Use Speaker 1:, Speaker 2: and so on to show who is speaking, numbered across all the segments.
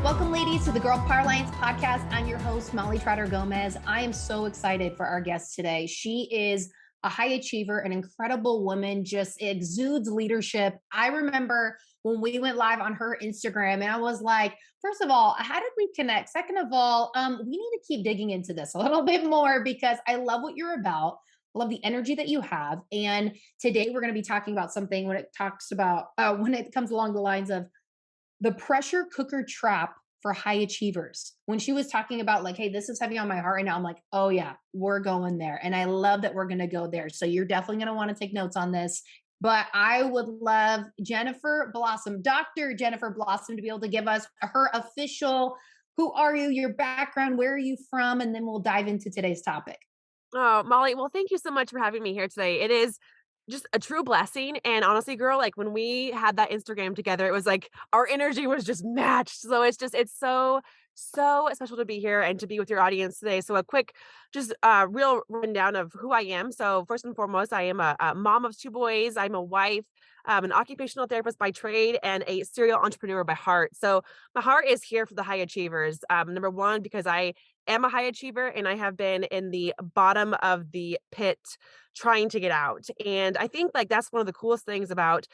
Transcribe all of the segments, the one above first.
Speaker 1: Welcome, ladies, to the Girl Power Alliance podcast. I'm your host, Molly Trotter Gomez. I am so excited for our guest today. She is a high achiever, an incredible woman, just exudes leadership. I remember when we went live on her Instagram, and I was like, first of all, how did we connect? Second of all, we need to keep digging into this a little bit more because I love what you're about. I love the energy that you have. And today we're going to be talking about something when it comes along the lines of the pressure cooker trap for high achievers. When she was talking about like, hey, this is heavy on my heart right now, I'm like, oh yeah, we're going there. And I love that we're going to go there. So you're definitely going to want to take notes on this. But I would love Jennifer Blossom, Dr. Jennifer Blossom, to be able to give us her official, who are you, your background, where are you from? And then we'll dive into today's topic.
Speaker 2: Oh, Molly, well, thank you so much for having me here today. It is just a true blessing. And honestly, girl, like when we had that Instagram together, it was like our energy was just matched. So it's so special to be here and to be with your audience today. So a quick, just real rundown of who I am. So first and foremost, I am a mom of two boys. I'm a wife, an occupational therapist by trade, and a serial entrepreneur by heart. So my heart is here for the high achievers. Number one, because I am a high achiever and I have been in the bottom of the pit trying to get out. And I think like that's one of the coolest things about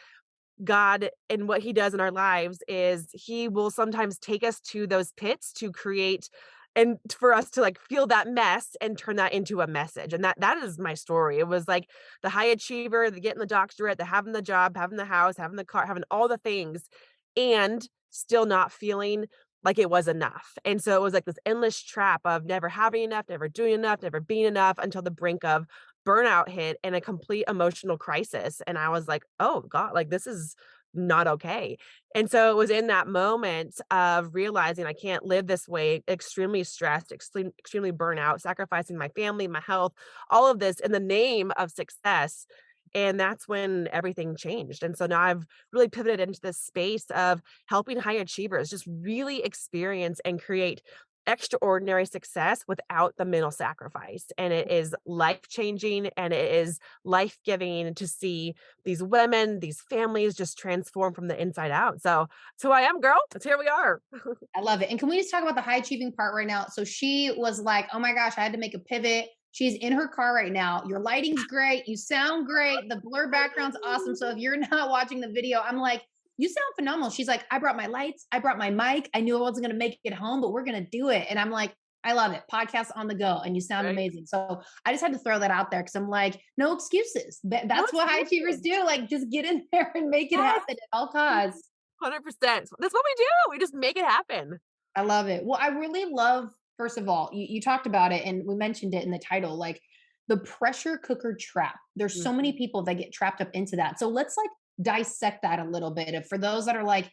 Speaker 2: God and what he does in our lives is he will sometimes take us to those pits to create and for us to like feel that mess and turn that into a message. And that is my story. It was like the high achiever, the getting the doctorate, the having the job, having the house, having the car, having all the things and still not feeling like it was enough. And so it was like this endless trap of never having enough, never doing enough, never being enough until the brink of burnout hit and a complete emotional crisis. And I was like, oh God, like this is not okay. And so it was in that moment of realizing I can't live this way, extremely stressed, extremely burnout, sacrificing my family, my health, all of this in the name of success. And that's when everything changed. And so now I've really pivoted into this space of helping high achievers just really experience and create extraordinary success without the mental sacrifice. And it is life changing and it is life giving to see these women, these families just transform from the inside out. So that's who I am, girl. That's here we are.
Speaker 1: I love it. And can we just talk about the high achieving part right now? So she was like, oh my gosh, I had to make a pivot. She's in her car right now. Your lighting's great. You sound great. The blur background's awesome. So if you're not watching the video, I'm like, you sound phenomenal. She's like, I brought my lights. I brought my mic. I knew I wasn't going to make it home, but we're going to do it. And I'm like, I love it. Podcast on the go. And you sound
Speaker 2: Right?
Speaker 1: amazing. So I just had to throw that out there because I'm like, no excuses.
Speaker 2: No
Speaker 1: That's what high achievers
Speaker 2: excuses.
Speaker 1: do. Like, just get in there and make it
Speaker 2: Yes.
Speaker 1: happen at all costs.
Speaker 2: 100%. That's what we do. We just make it happen.
Speaker 1: I love it. Well, I really love, first of all, you talked about it and we mentioned it in the title, like the pressure cooker trap. There's so many
Speaker 2: Mhm.
Speaker 1: people that get trapped up into that. So let's like dissect that a little bit. And for those that are like,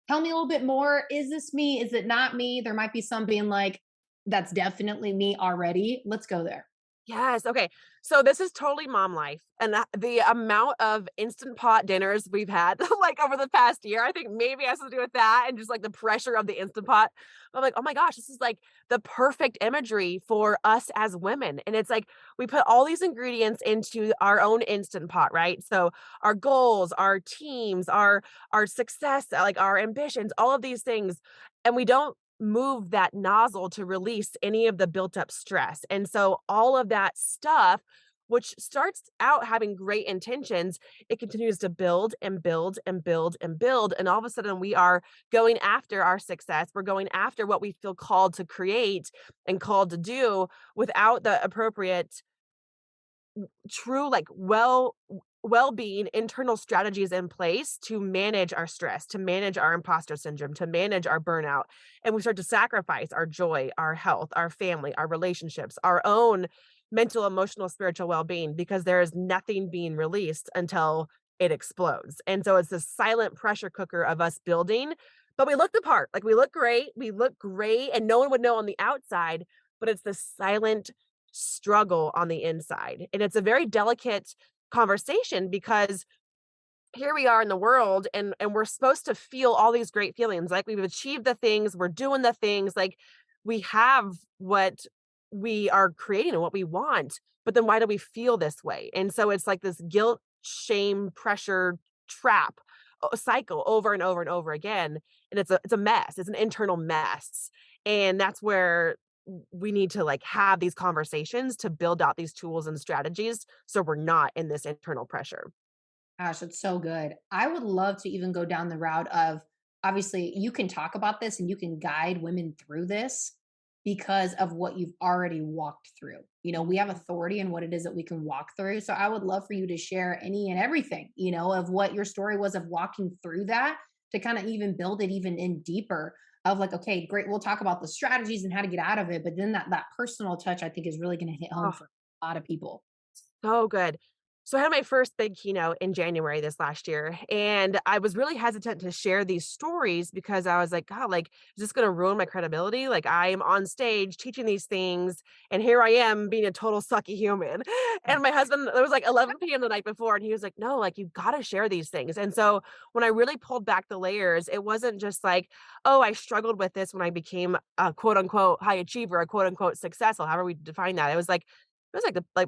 Speaker 1: tell me a little bit more. Is this me? Is it not me? There might be some being like, that's definitely me already. Let's go there.
Speaker 2: Yes, okay. So this is totally mom life, and the amount of Instant Pot dinners we've had, like, over the past year, I think maybe has to do with that and just, like, the pressure of the Instant Pot. I'm like, "Oh my gosh, this is, like, the perfect imagery for us as women," and it's like, we put all these ingredients into our own Instant Pot, right? So, our goals, our teams, our success, like, our ambitions, all of these things, and we don't move that nozzle to release any of the built up stress. And so all of that stuff, which starts out having great intentions, it continues to build and build and build and build. And all of a sudden, we are going after our success. We're going after what we feel called to create and called to do without the appropriate true like well-being internal strategies in place to manage our stress, to manage our imposter syndrome, to manage our burnout, and we start to sacrifice our joy, our health, our family, our relationships, our own mental, emotional, spiritual well-being because there is nothing being released until it explodes. And so it's this silent pressure cooker of us building, but we look the part, like we look great and no one would know on the outside, but it's the silent struggle on the inside. And it's a very delicate conversation because here we are in the world and we're supposed to feel all these great feelings. Like we've achieved the things, we're doing the things, like we have what we are creating and what we want. But then why do we feel this way? And so it's like this guilt, shame, pressure trap cycle over and over and over again, and it's a mess. It's an internal mess, and that's where we need to like have these conversations to build out these tools and strategies so we're not in this internal pressure.
Speaker 1: Gosh, it's so good. I would love to even go down the route of, obviously you can talk about this and you can guide women through this because of what you've already walked through. We have authority in what it is that we can walk through. So I would love for you to share any and everything, of what your story was of walking through that, to kind of even build it even in deeper of like, okay, great, we'll talk about the strategies and how to get out of it, but then that personal touch I think is really going to hit home for a lot of people.
Speaker 2: So good. So I had my first big keynote in January this last year, and I was really hesitant to share these stories because I was like, God, like, is this going to ruin my credibility? Like, I am on stage teaching these things, and here I am being a total sucky human. And my husband, it was like 11 p.m. the night before, and he was like, no, like, you got to share these things. And so when I really pulled back the layers, it wasn't just like, oh, I struggled with this when I became a quote unquote high achiever, a quote unquote successful, however we define that. It was like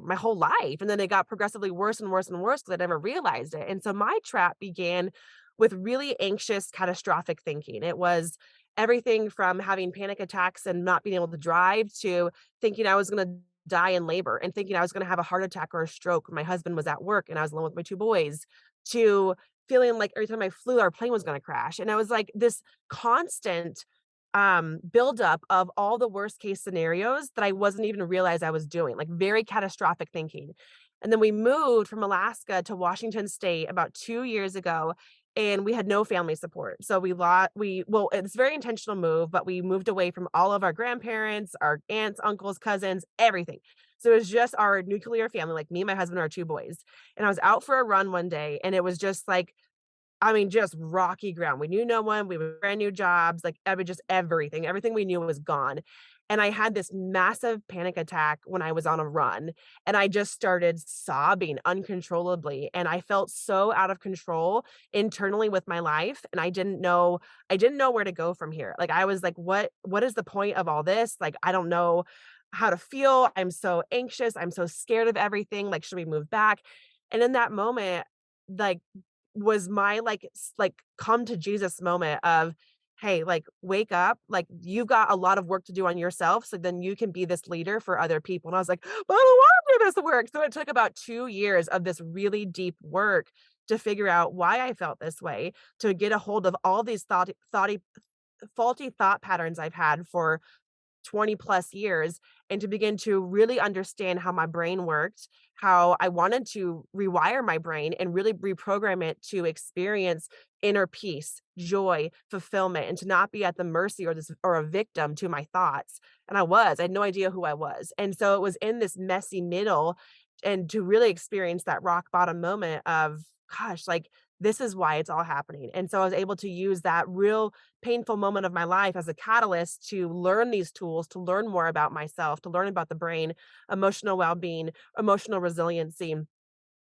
Speaker 2: my whole life, and then it got progressively worse and worse and worse because I never realized it, and so my trap began with really anxious, catastrophic thinking. It was everything from having panic attacks and not being able to drive to thinking I was gonna die in labor and thinking I was gonna have a heart attack or a stroke when my husband was at work and I was alone with my 2 boys, to feeling like every time I flew, our plane was gonna crash, and I was like this constant buildup of all the worst case scenarios that I wasn't even realize I was doing, like very catastrophic thinking. And then we moved from Alaska to Washington State about 2 years ago, and we had no family support. So well, it's a very intentional move, but we moved away from all of our grandparents, our aunts, uncles, cousins, everything. So it was just our nuclear family, like me, my husband, our 2 boys. And I was out for a run one day, and it was just like, I mean, just rocky ground. We knew no one, we were brand new jobs, like, I mean, just everything we knew was gone, and I had this massive panic attack when I was on a run, and I just started sobbing uncontrollably, and I felt so out of control internally with my life, and I didn't know where to go from here. Like, I was like, "What is the point of all this? Like, I don't know how to feel. I'm so anxious, I'm so scared of everything, like, should we move back?" And in that moment, like, was my, like, come to Jesus moment of, "Hey, like, wake up, like, you've got a lot of work to do on yourself, so then you can be this leader for other people," and I was like, "But I don't wanna do this work," so it took about 2 years of this really deep work to figure out why I felt this way, to get a hold of all these faulty thought patterns I've had for 20 plus years, and to begin to really understand how my brain worked, how I wanted to rewire my brain and really reprogram it to experience inner peace, joy, fulfillment, and to not be at the mercy or a victim to my thoughts. And I had no idea who I was. And so it was in this messy middle, and to really experience that rock bottom moment of, gosh, like, this is why it's all happening. And so I was able to use that real painful moment of my life as a catalyst to learn these tools, to learn more about myself, to learn about the brain, emotional well-being, emotional resiliency,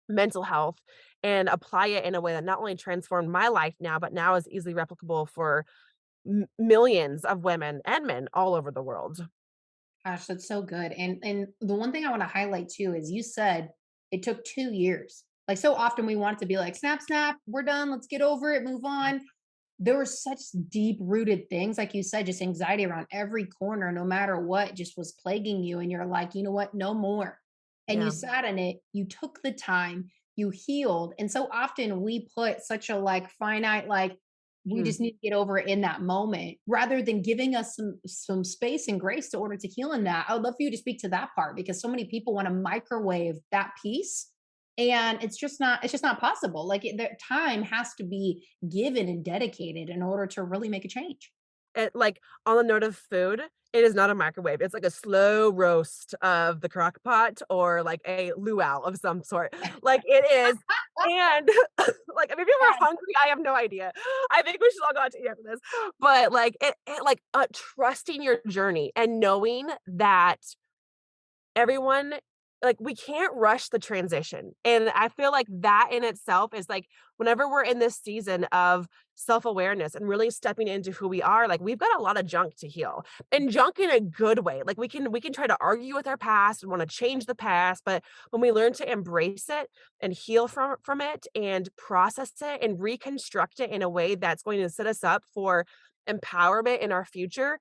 Speaker 2: mental health, and apply it in a way that not only transformed my life now, but now is easily replicable for millions of women and men all over the world.
Speaker 1: Gosh, that's so good. And the one thing I want to highlight too is you said it took 2 years. Like so often we want it to be like snap, snap, we're done, let's get over it, move on. There were such deep rooted things, like you said, just anxiety around every corner, no matter what, just was plaguing you. And you're like, you know what, no more. And you
Speaker 2: Yeah.
Speaker 1: sat in it, you took the time, you healed. And so often we put such a like finite, like, we
Speaker 2: Mhm.
Speaker 1: just need to get over it in that moment rather than giving us some space and grace to order to heal in that. I would love for you to speak to that part because so many people want to microwave that piece, and it's just not possible. Like that time has to be given and dedicated in order to really make a change.
Speaker 2: Like, on the note of food, it is not a microwave, it's like a slow roast of the crock pot or like a luau of some sort. Like, it is, and, like, I mean, if you were hungry, I have no idea. I think we should all go out to eat after this, but, like, trusting your journey and knowing that everyone like, we can't rush the transition, and I feel like that in itself is, like, whenever we're in this season of self-awareness and really stepping into who we are, like, we've got a lot of junk to heal, and junk in a good way, like, we can try to argue with our past and wanna change the past, but when we learn to embrace it and heal from it and process it and reconstruct it in a way that's going to set us up for empowerment in our future,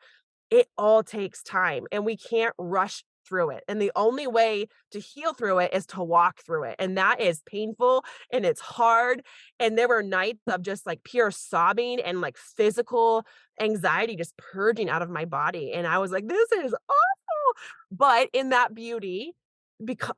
Speaker 2: it all takes time, and we can't rush through it, and the only way to heal through it is to walk through it, and that is painful, and it's hard, and there were nights of just, like, pure sobbing and, like, physical anxiety just purging out of my body, and I was like, "This is awful," but in that beauty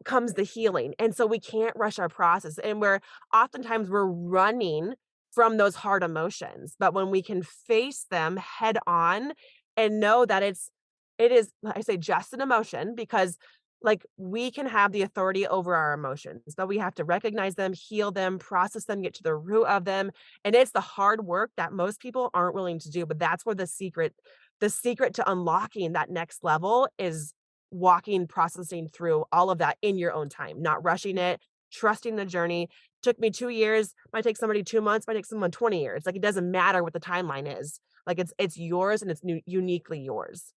Speaker 2: comes the healing, and so we can't rush our process, and we're running from those hard emotions, but when we can face them head on and know that it is, I say, just an emotion because, like, we can have the authority over our emotions, but we have to recognize them, heal them, process them, get to the root of them, and it's the hard work that most people aren't willing to do, but that's where the secret to unlocking that next level is walking, processing through all of that in your own time, not rushing it, trusting the journey. Took me 2 years, might take somebody 2 months, might take someone 20 years, like, it doesn't matter what the timeline is. Like, it's yours and it's uniquely yours.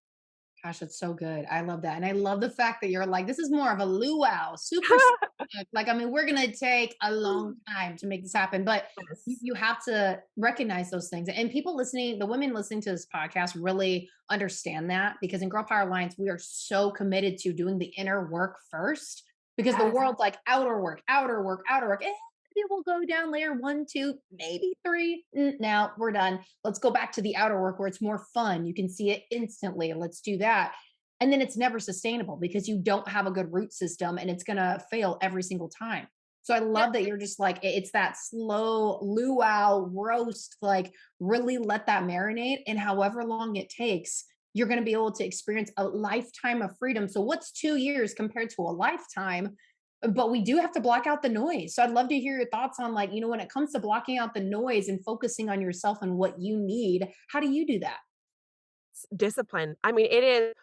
Speaker 1: Gosh, it's so good. I love that. And I love the fact that you're like, this is more of a luau, super specific. Like, I mean, we're going to take a long time to make this happen, but you,
Speaker 2: Yes.
Speaker 1: you have to recognize those things. And people listening, the women listening to this podcast really understand that because in Girl Power Alliance, we are so committed to doing the inner work first because the
Speaker 2: Yes.
Speaker 1: world's like outer work, outer work, outer work. Maybe we'll go down layer one, two, maybe three. Now we're done. Let's go back to the outer work where it's more fun. You can see it instantly. Let's do that. And then it's never sustainable because you don't have a good root system and it's going to fail every single time. So I
Speaker 2: Yeah.
Speaker 1: love that you're just like, it's that slow luau roast, like really let that marinate. And however long it takes, you're going to be able to experience a lifetime of freedom. So, what's 2 years compared to a lifetime? But we do have to block out the noise. So I'd love to hear your thoughts on like, when it comes to blocking out the noise and focusing on yourself and what you need, how do you do that?
Speaker 2: Discipline. I mean, it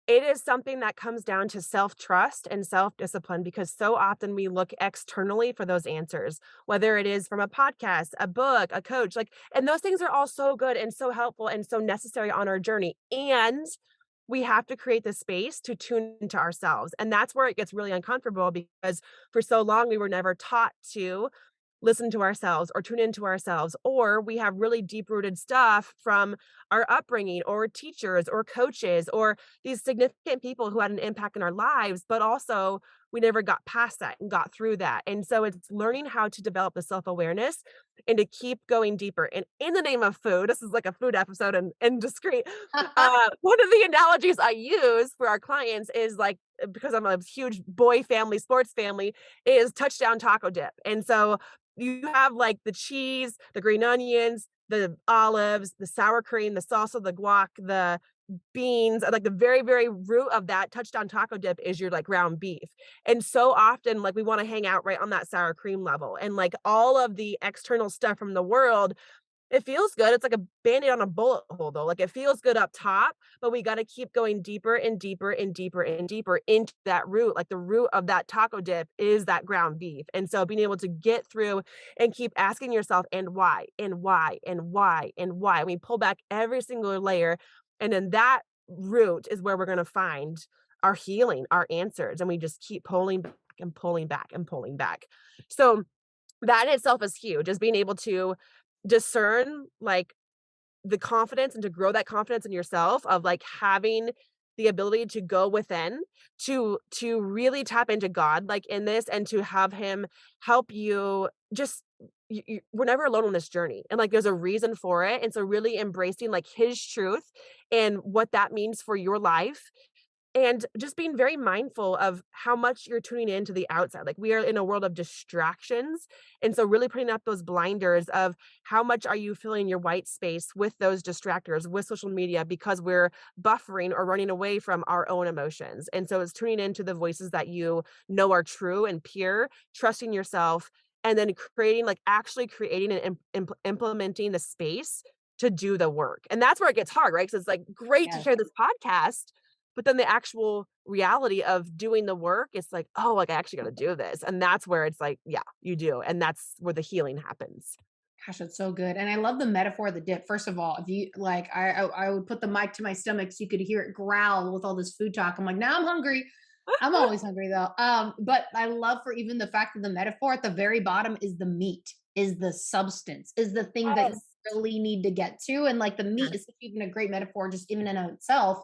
Speaker 2: is something that comes down to self-trust and self-discipline because so often we look externally for those answers, whether it is from a podcast, a book, a coach, like, and those things are all so good and so helpful and so necessary on our journey. And we have to create the space to tune into ourselves. And that's where it gets really uncomfortable because for so long we were never taught to listen to ourselves or tune into ourselves, or we have really deep rooted stuff from our upbringing or teachers or coaches or these significant people who had an impact in our lives, but also we never got past that and got through that. And so it's learning how to develop the self awareness and to keep going deeper. And in the name of food, this is like a food episode and discreet. One of the analogies I use for our clients is like, because I'm a huge boy family, sports family, is touchdown taco dip. And so you have, like, the cheese, the green onions, the olives, the sour cream, the salsa, the guac, the beans, and, like, the very, very root of that touchdown taco dip is your, like, ground beef, and so often, like, we wanna hang out right on that sour cream level, and, like, all of the external stuff from the world, it feels good, it's like a Band-Aid on a bullet hole, though, like, it feels good up top, but we gotta keep going deeper and deeper and deeper and deeper into that root, like, the root of that taco dip is that ground beef, and so being able to get through and keep asking yourself, "And why? And why? And why? And why?" And we pull back every single layer, and then that root is where we're gonna find our healing, our answers, and we just keep pulling back and pulling back and pulling back. So that in itself is huge, is being able to discern, like, the confidence and to grow that confidence in yourself of, like, having the ability to go within, to really tap into God, like, in this, and to have him help you just we're never alone on this journey, and, like, there's a reason for it, and so really embracing, like, his truth and what that means for your life and just being very mindful of how much you're tuning into the outside. Like, we are in a world of distractions, and so really putting up those blinders of how much are you filling your white space with those distractors, with social media, because we're buffering or running away from our own emotions. And so it's tuning into the voices that you know are true and pure, trusting yourself, and then creating, like, actually creating and implementing the space to do the work. And that's where it gets hard, right? Because it's, like, great to
Speaker 1: Yes.
Speaker 2: hear this podcast, but then the actual reality of doing the work, it's like, "Oh, like, I actually gotta do this," and that's where it's like, yeah, you do, and that's where the healing happens.
Speaker 1: Gosh, that's so good. And I love the metaphor of the dip. First of all, if you like, I would put the mic to my stomach so you could hear it growl with all this food talk. I'm like, now I'm hungry. I'm always hungry though. But I love for even the fact that the metaphor at the very bottom is the meat, is the substance, is the thing that you
Speaker 2: Yes.
Speaker 1: really need to get to. And like the meat
Speaker 2: Yes.
Speaker 1: is even a great metaphor, just even in and of itself.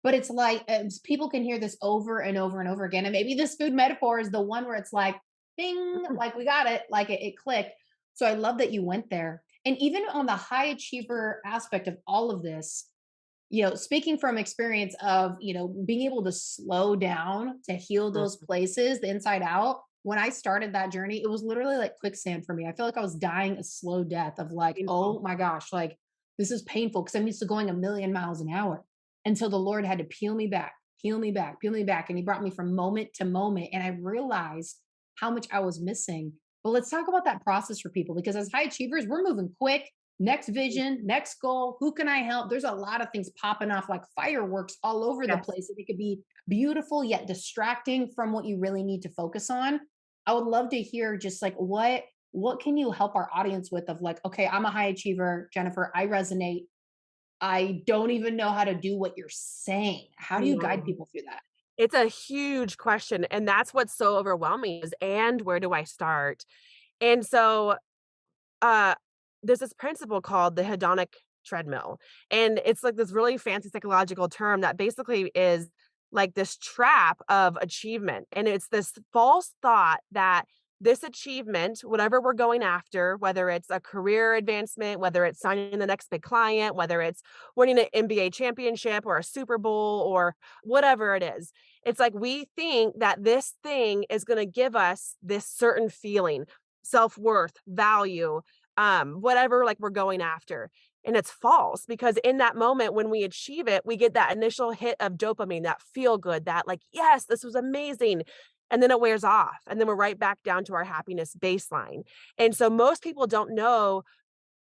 Speaker 1: But it's like people can hear this over and over and over again. And maybe this food metaphor is the one where it's like, ding,
Speaker 2: Mhm.
Speaker 1: like we got it, like it clicked. So I love that you went there. And even on the high achiever aspect of all of this, speaking from experience of, being able to slow down to heal those
Speaker 2: Mhm.
Speaker 1: places, the inside out, when I started that journey, it was literally like quicksand for me. I feel like I was dying a slow death of like,
Speaker 2: Painful.
Speaker 1: oh my gosh, like this is painful because I'm used to going a million miles an hour until the Lord had to peel me back, peel me back, peel me back. And he brought me from moment to moment. And I realized how much I was missing. But let's talk about that process for people because as high achievers, we're moving quick. Next
Speaker 2: Mhm.
Speaker 1: vision, next goal, who can I help? There's a lot of things popping off like fireworks all over the
Speaker 2: Yes.
Speaker 1: place. And it could be beautiful yet distracting from what you really need to focus on. I would love to hear just like what can you help our audience with of like, okay, I'm a high achiever, Jennifer, I resonate. I don't even know how to do what you're saying. How
Speaker 2: I
Speaker 1: do you guide
Speaker 2: know.
Speaker 1: people through that?
Speaker 2: It's a huge question, and that's what's so overwhelming is, "And where do I start?" And so uh, there's this principle called the hedonic treadmill, and it's like this really fancy psychological term that basically is like this trap of achievement, and it's this false thought that this achievement, whatever we're going after, whether it's a career advancement, whether it's signing the next big client, whether it's winning an NBA championship or a Super Bowl or whatever it is, it's like we think that this thing is going to give us this certain feeling, self-worth, value, whatever like we're going after. And it's false because in that moment when we achieve it, we get that initial hit of dopamine, that feel good, that like, yes, this was amazing. And then it wears off. And then we're right back down to our happiness baseline. And so most people don't know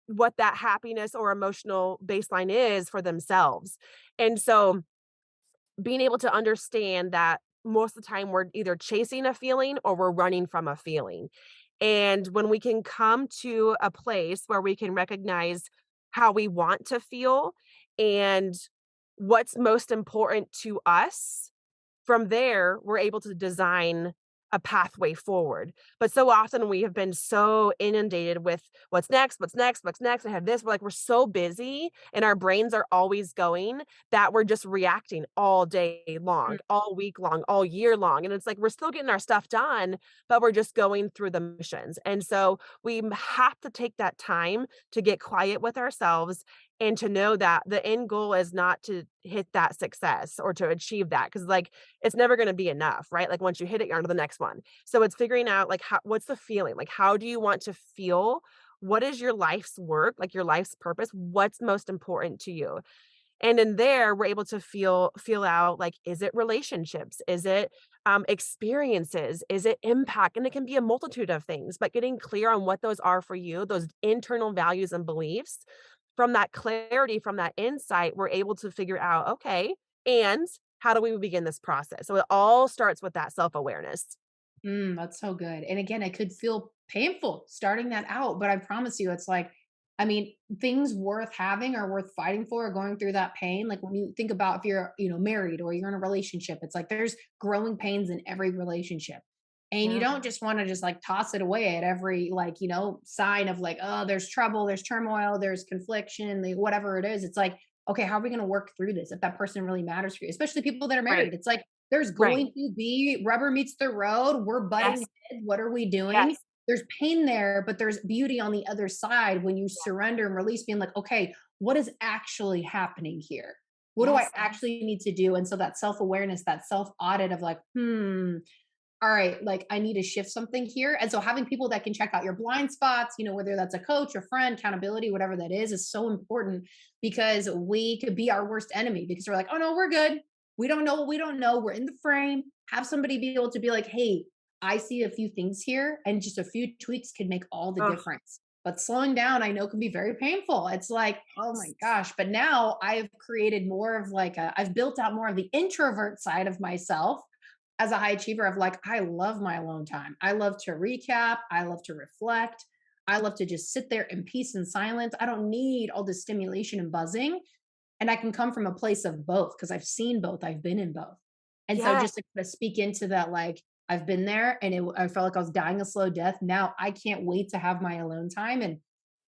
Speaker 2: what that happiness or emotional baseline is for themselves. And so being able to understand that most of the time we're either chasing a feeling or we're running from a feeling. And when we can come to a place where we can recognize how we want to feel and what's most important to us, from there, we're able to design a pathway forward. But so often we have been so inundated with what's next, what's next, what's next. I have this. We're so busy and our brains are always going that we're just reacting all day long, all week long, all year long. And it's like we're still getting our stuff done, but we're just going through the motions. And so have to take that time to get quiet with ourselves and to know that the end goal is not to hit that success or to achieve that. Cause like it's never gonna be enough, right? Like, once you hit it, you're on to the next one. So it's figuring out, like, what's the feeling? Like, how do you want to feel? What is your life's work, like, your life's purpose? What's most important to you? And in there, we're able to feel out, like, is it relationships? Is it, experiences? Is it impact? And it can be a multitude of things, but getting clear on what those are for you, those internal values and beliefs, from that clarity, from that insight, we're able to figure out, okay, and how do we begin this process? So it all starts with that self-awareness.
Speaker 1: That's so good. And again, it could feel painful starting that out, but I promise you, it's like, I mean, things worth having or worth fighting for or going through that pain. Like when you think about if you're, married or you're in a relationship, it's like there's growing pains in every relationship. And you
Speaker 2: Yeah.
Speaker 1: don't just want to just like toss it away at every like, sign of like, oh, there's trouble, there's turmoil, there's confliction, like, whatever it is. It's like, okay, how are we going to work through this if that person really matters for you? Especially people that are
Speaker 2: Right.
Speaker 1: married. It's like there's
Speaker 2: Right.
Speaker 1: going to be rubber meets the road. We're butting
Speaker 2: Yes.
Speaker 1: heads. What are we doing?
Speaker 2: Yes.
Speaker 1: There's pain there, but there's beauty on the other side when you surrender and release, being like, okay, what is actually happening here? What do I
Speaker 2: Yes.
Speaker 1: actually need to do? And so that self awareness, that self audit of like, all right, like I need to shift something here. And so having people that can check out your blind spots, whether that's a coach, a friend, accountability, whatever that is so important because we could be our worst enemy because we're like, oh no, we're good. We don't know what we don't know. We're in the frame. Have somebody be able to be like, hey, I see a few things here, and just a few tweaks could make all the
Speaker 2: Ugh.
Speaker 1: difference. but slowing down I know can be very painful. It's like, oh my gosh. But now I've created more of like I've built out more of the introvert side of myself as a high achiever of like, I love my alone time. I love to recap. I love to reflect. I love to just sit there in peace and silence. I don't need all this stimulation and buzzing. And I can come from a place of both because I've seen both. I've been in both. And so
Speaker 2: Yeah.
Speaker 1: just to kind of speak into that, like I've been there and I felt like I was dying a slow death. Now I can't wait to have my alone time. And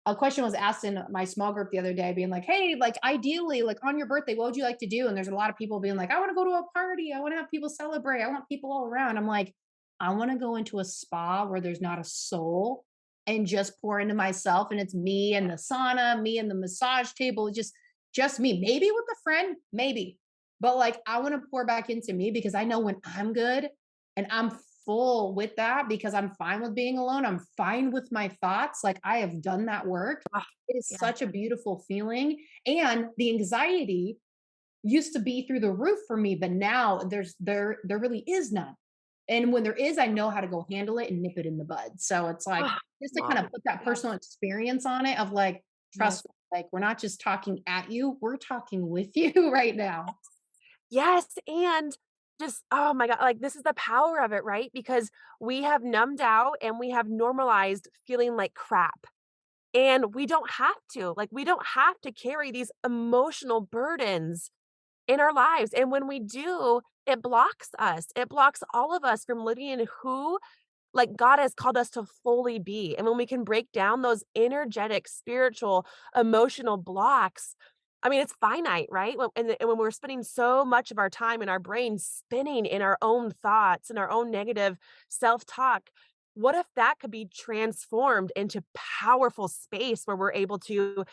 Speaker 1: a question was asked in my small group the other day, being like, hey, like ideally, like on your birthday, what would you like to do? And there's a lot of people being like, I want to go to a party. I want to have people celebrate. I want people all around. I'm like, I want to go into a spa where there's not a soul and just pour into myself. And it's me and the sauna, me and the massage table, just me. Maybe with a friend, maybe. But like I want to pour back into me because I know when I'm good and I'm full with that because I'm fine with being alone. I'm fine with my thoughts. Like I have done that work.
Speaker 2: Ah,
Speaker 1: It is
Speaker 2: yeah.
Speaker 1: such a beautiful feeling. And the anxiety used to be through the roof for me, but now there really is none. And when there is, I know how to go handle it and nip it in the bud. So it's like
Speaker 2: Ah,
Speaker 1: just to kind of
Speaker 2: Molly.
Speaker 1: put that personal
Speaker 2: Yes.
Speaker 1: experience on it of like,
Speaker 2: Yes.
Speaker 1: trust me, like we're not just talking at you, we're talking with you right now.
Speaker 2: Yes, and just oh my god, like, this is the power of it, right? Because we have numbed out and we have normalized feeling like crap, and we don't have to, like, we don't have to carry these emotional burdens in our lives, and when we do, it blocks us. It blocks all of us from living in who like God has called us to fully be. And when we can break down those energetic, spiritual, emotional blocks, I mean, it's finite, right? And when we're spending so much of our time in our brain spinning in our own thoughts and our own negative self talk, what if that could be transformed into powerful space where we're able to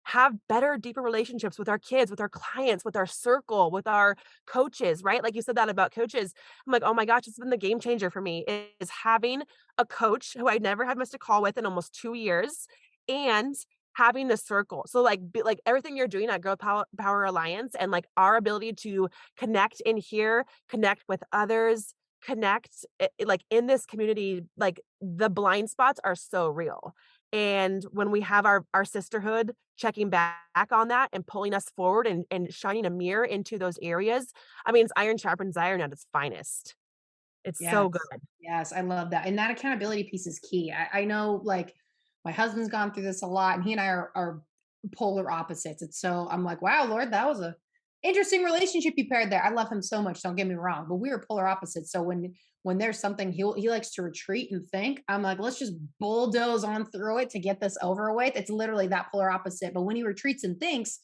Speaker 2: have better, deeper relationships with our kids, with our clients, with our circle, with our coaches, right? Like you said that about coaches. I'm like, oh my gosh, it's been the game changer for me is having a coach who I never had missed a call with in almost 2 years and having the circle. So like everything you're doing at Power Alliance and like our ability to connect in here, connect with others, connect like in this community, like the blind spots are so real. And when we have our sisterhood checking back on that and pulling us forward and shining a mirror into those areas, I mean, it's iron sharpens iron at its finest. It's so
Speaker 1: Yes.
Speaker 2: good.
Speaker 1: Yes, I love that. And that accountability piece is key. I know like my husband's gone through this a lot and he and I are polar opposites. It's so I'm like, wow, Lord, that was a interesting relationship you paired there. I love him so much, don't get me wrong, but we are polar opposites. So when there's something he likes to retreat and think, I'm like, let's just bulldoze on through it to get this over with. It's literally that polar opposite. But when he retreats and thinks,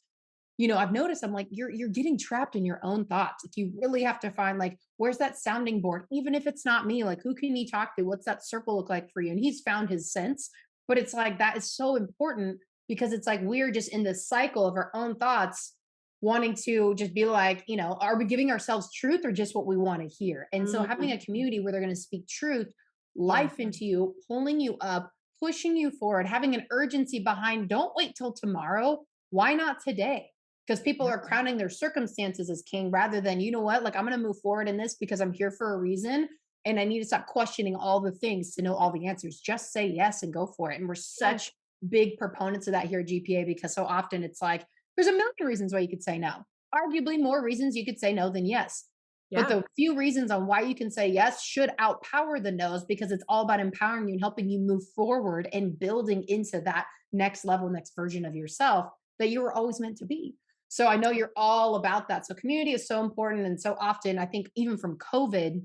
Speaker 1: I've noticed I'm like, you're getting trapped in your own thoughts. Like you really have to find like, where's that sounding board? Even if it's not me, like who can you talk to? What's that circle look like for you? And he's found his sense. But it's like that is so important because it's like we're just in this cycle of our own thoughts, wanting to just be like, are we giving ourselves truth or just what we want to hear? And so having
Speaker 2: Mhm.
Speaker 1: a community where they're going to speak truth,
Speaker 2: Yeah.
Speaker 1: life into you, pulling you up, pushing you forward, having an urgency behind, don't wait till tomorrow. Why not today? Because people
Speaker 2: Yeah.
Speaker 1: are crowning their circumstances as king rather than, you know what, like I'm going to move forward in this because I'm here for a reason. And I need to stop questioning all the things to know all the answers. Just say yes and go for it. And we're
Speaker 2: Yes.
Speaker 1: such big proponents of that here at GPA because so often it's like, there's a million reasons why you could say no. Arguably more reasons you could say no than yes. But
Speaker 2: Yeah.
Speaker 1: the few reasons on why you can say yes should outpower the no's because it's all about empowering you and helping you move forward and building into that next level, next version of yourself that you were always meant to be. So I know you're all about that. So community is so important. And so often, I think even from COVID,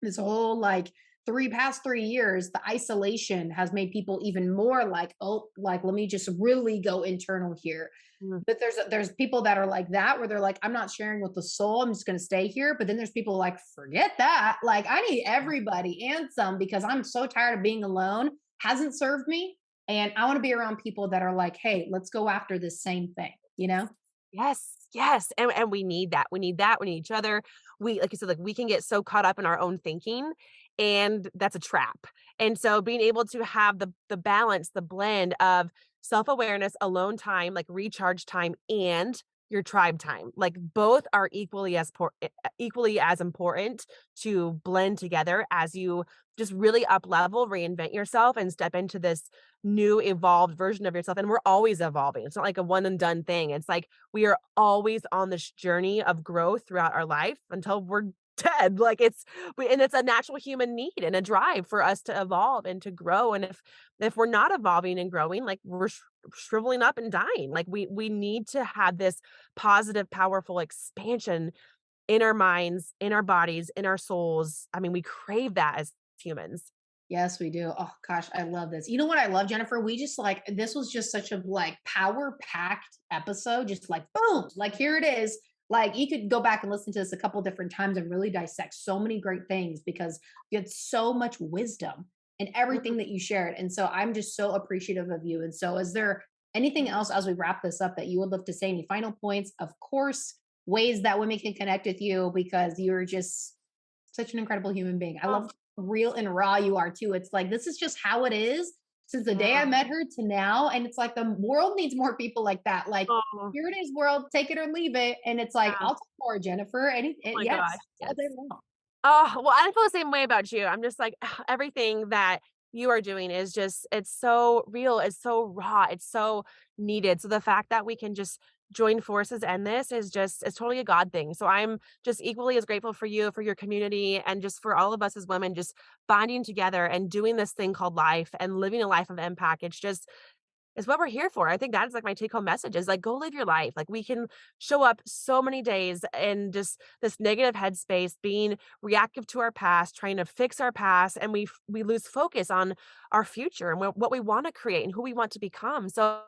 Speaker 1: this whole like past 3 years, the isolation has made people even more like, oh, like, let me just really go internal here.
Speaker 2: Mm.
Speaker 1: But there's people that are like that where they're like, I'm not sharing with the soul. I'm just gonna stay here. But then there's people like, forget that. Like I need everybody and some because I'm so tired of being alone. Hasn't served me. And I want to be around people that are like, hey, let's go after this same thing?
Speaker 2: Yes, yes, and we need that. We need that, we need each other. We like you said, like, we can get so caught up in our own thinking, and that's a trap. And so being able to have the balance, the blend of self-awareness, alone time, like recharge time, and your tribe time. Like both are equally as important to blend together as you just really up level, reinvent yourself and step into this new evolved version of yourself. And we're always evolving. It's not like a one and done thing. It's like we are always on this journey of growth throughout our life until we're dead. Like and it's a natural human need and a drive for us to evolve and to grow. And if we're not evolving and growing, like we're shriveling up and dying. Like we need to have this positive, powerful expansion in our minds, in our bodies, in our souls. I mean, we crave that as humans.
Speaker 1: Yes, we do. Oh gosh, I love this. You know what I love, Jennifer? We just like this was just such a like power packed episode. Just like boom, like here it is. Like you could go back and listen to this a couple different times and really dissect so many great things because you had so much wisdom in everything
Speaker 2: Mhm.
Speaker 1: that you shared. And so I'm just so appreciative of you. And so is there anything else as we wrap this up that you would love to say? Any final points? Of course, ways that women can connect with you because you're just such an incredible human being. I
Speaker 2: Oh,
Speaker 1: love real and raw you are too. It's like this is just how it is since the day I
Speaker 2: yeah.
Speaker 1: met her to now. And it's like the world needs more people like that. Like,
Speaker 2: Oh,
Speaker 1: here it is, world, take it or leave it. And it's like,
Speaker 2: yeah.
Speaker 1: I'll talk more, Jennifer.
Speaker 2: Oh my
Speaker 1: Yes,
Speaker 2: gosh.
Speaker 1: all day
Speaker 2: Yes.
Speaker 1: long.
Speaker 2: Oh, well, I feel the same way about you. I'm just like, everything that you are doing is just, it's so real, it's so raw, it's so needed. So the fact that we can just join forces and this is just, it's totally a God thing. So I'm just equally as grateful for you, for your community, and just for all of us as women, just bonding together and doing this thing called life and living a life of impact. It's just, is what we're here for. I think that's like my take home message is like, go live your life. Like we can show up so many days in just this negative headspace, being reactive to our past, trying to fix our past, and we lose focus on our future and what we want to create and who we want to become. So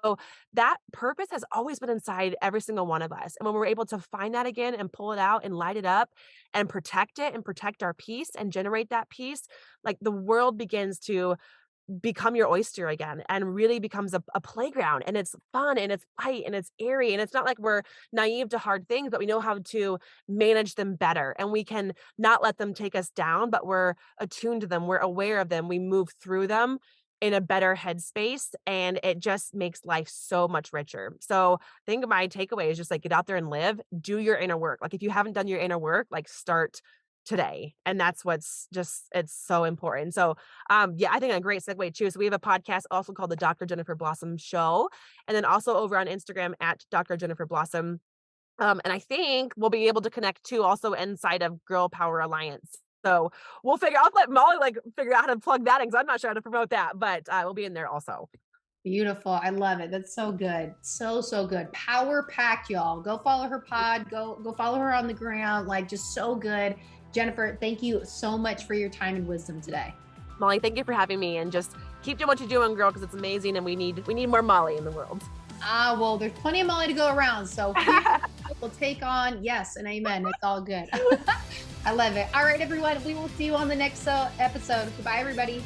Speaker 2: that purpose has always been inside every single one of us. And when we're able to find that again and pull it out and light it up and protect it and protect our peace and generate that peace, like the world begins to become your oyster again and really becomes a playground, and it's fun and it's light and it's airy, and it's not like we're naive to hard things, but we know how to manage them better, and we can not let them take us down, but we're attuned to them, we're aware of them, we move through them in a better headspace, and it just makes life so much richer. So I think my takeaway is just like get out there and live, do your inner work. Like if you haven't done your inner work, like start today. And that's what's just, it's so important. So yeah, I think a great segue too. So we have a podcast also called the Dr. Jennifer Blossom Show. And then also over on Instagram at Dr. Jennifer Blossom. And I think we'll be able to connect too also inside of Girl Power Alliance. So I'll let Molly like figure out how to plug that in because I'm not sure how to promote that, but we'll be in there also.
Speaker 1: Beautiful. I love it. That's so good. So, so good. Power packed, y'all. Go follow her pod. Go follow her on the ground. Like just so good. Jennifer, thank you so much for your time and wisdom today.
Speaker 2: Molly, thank you for having me and just keep doing what you're doing, girl, because it's amazing and we need more Molly in the world.
Speaker 1: Ah, well, there's plenty of Molly to go around. So here we'll take on, yes, and amen. It's all good. I love it. All right, everyone. We will see you on the next episode. Goodbye, everybody.